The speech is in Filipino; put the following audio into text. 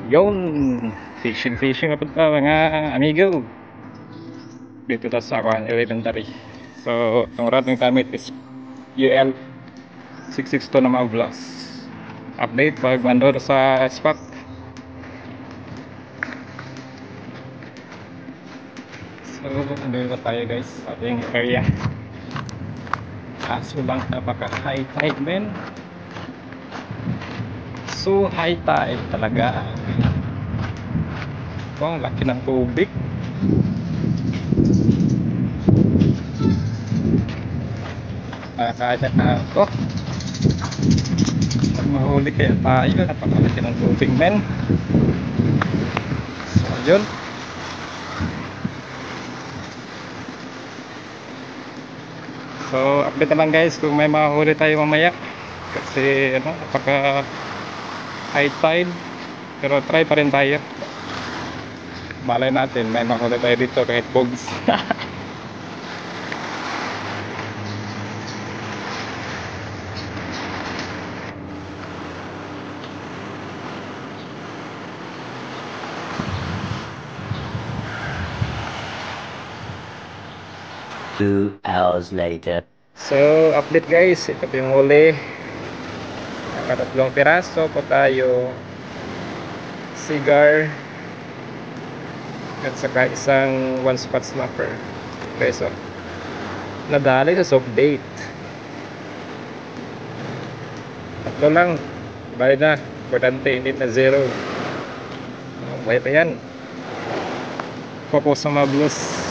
Yon, fishing na punta mga amigo. Dito ta sa Aquan Elementary. So, ang rating gamit is UL 662 na mga vlogs. Update pag mandor sa spot. So, nandun na tayo guys sa ating area. Kaso lang napaka high tide men. So high tide talaga. Ang laki ng tubig. Kaya na ito. Mahuli kaya tayo. Napakalaki ng tubig men. So yun. So update na lang guys kung may mahuli tayo mamaya. Kasi ano, napaka high tide. Pero try pa rin tayo. Malay natin may mahuli tayo dito kahit bogs. Two hours later. So update guys, ito po yung huli. Nakatatlong piraso po tayo. Cigar at saka isang one spot snapper peso. Nadali sa soft date. Tatlo lang. Bali na. Importante hindi na zero. Buhay pa yan. Focus sa mga blues.